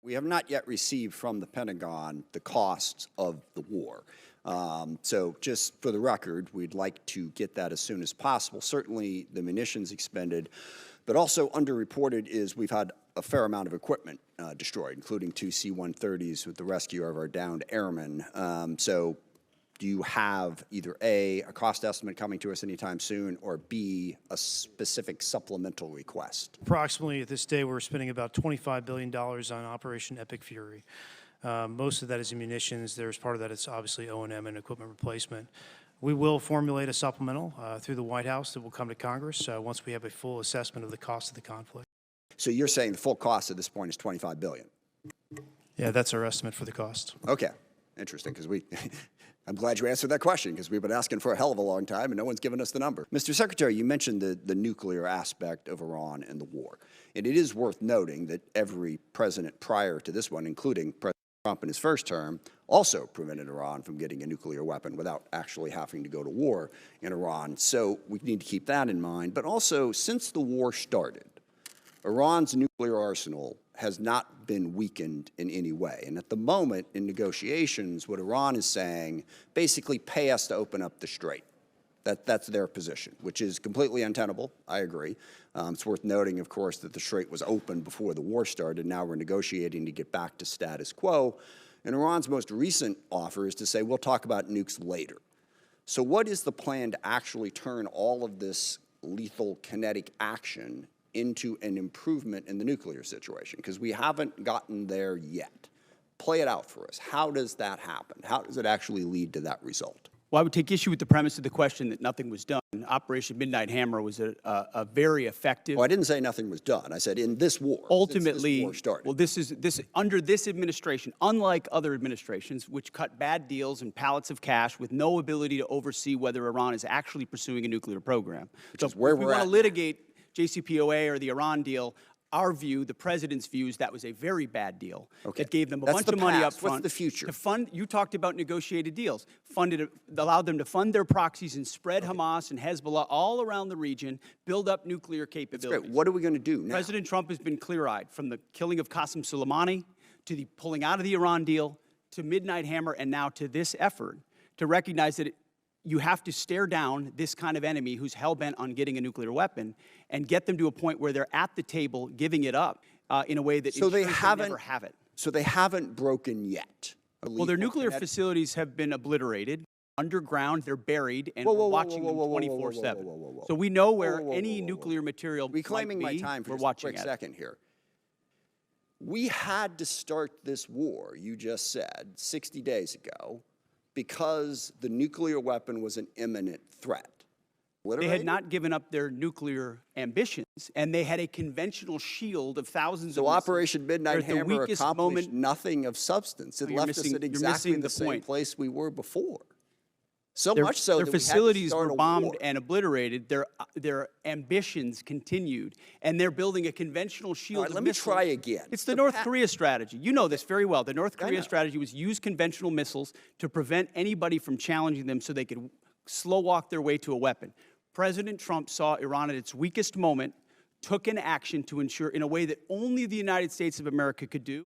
We have not yet received from the Pentagon the costs of the war. So just for the record, we'd like to get that as soon as possible. Certainly the munitions expended, but also underreported is we've had a fair amount of equipment destroyed, including 2 C-130s with the rescue of our downed airmen. So do you have either A, a cost estimate coming to us anytime soon, or B, a specific supplemental request? Approximately at this day, we're spending about $25 billion on Operation Epic Fury. Most of that is in munitions. There's part of that is obviously O&M and equipment replacement. We will formulate a supplemental through the White House that will come to Congress once we have a full assessment of the cost of the conflict. So you're saying the full cost at this point is $25 billion? Yeah, that's our estimate for the cost. Okay, interesting, because I'm glad you answered that question, because we've been asking for a hell of a long time and no one's given us the number. Mr. Secretary, you mentioned the nuclear aspect of Iran and the war. And it is worth noting that every president prior to this one, including President Trump in his first term, also prevented Iran from getting a nuclear weapon without actually having to go to war in Iran. So we need to keep that in mind. But also, since the war started, Iran's nuclear arsenal has not been weakened in any way. And at the moment, in negotiations, what Iran is saying, basically pay us to open up the strait. That's their position, which is completely untenable. I agree. It's worth noting, of course, that the strait was open before the war started. Now we're negotiating to get back to status quo. And Iran's most recent offer is to say, we'll talk about nukes later. So what is the plan to actually turn all of this lethal kinetic action into an improvement in the nuclear situation? Because we haven't gotten there yet. Play it out for us. How does that happen? How does it actually lead to that result? Well, I would take issue with the premise of the question that nothing was done. Operation Midnight Hammer was a very effective. Well, I didn't say nothing was done. I said in this war. Ultimately, this war started. Well, under this administration, unlike other administrations, which cut bad deals and pallets of cash with no ability to oversee whether Iran is actually pursuing a nuclear program. Which is where we're at. If we want to litigate JCPOA or the Iran deal, our view, the president's views, that was a very bad deal. Okay. That gave them a That's bunch the of money up past. front. What's the future? To fund, you talked about negotiated deals. Allowed them to fund their proxies and spread Hamas and Hezbollah all around the region, build up nuclear capabilities. That's great. What are we going to do now? President Trump has been clear-eyed, from the killing of Qasem Soleimani to the pulling out of the Iran deal to Midnight Hammer and now to this effort to recognize that you have to stare down this kind of enemy who's hell-bent on getting a nuclear weapon and get them to a point where they're at the table giving it up in a way that so they never have it. So they haven't broken yet. Well, their nuclear facilities have been obliterated. Underground, they're buried, and we're watching them 24/7. So we know where any nuclear material reclaiming might be. my time for we're just watching a quick second here. We had to start this war, you just said, 60 days ago, because the nuclear weapon was an imminent threat. They had not given up their nuclear ambitions, and they had a conventional shield of thousands of missiles. So Operation Midnight Hammer accomplished nothing of substance. It left us at exactly the same place we were before. So much so that their facilities were bombed and obliterated. Their ambitions continued, and they're building a conventional shield. All right, let me try again. It's the North Korea strategy. You know this very well. The North Korea strategy was use conventional missiles to prevent anybody from challenging them so they could slow walk their way to a weapon. President Trump saw Iran at its weakest moment, took an action to ensure in a way that only the United States of America could do.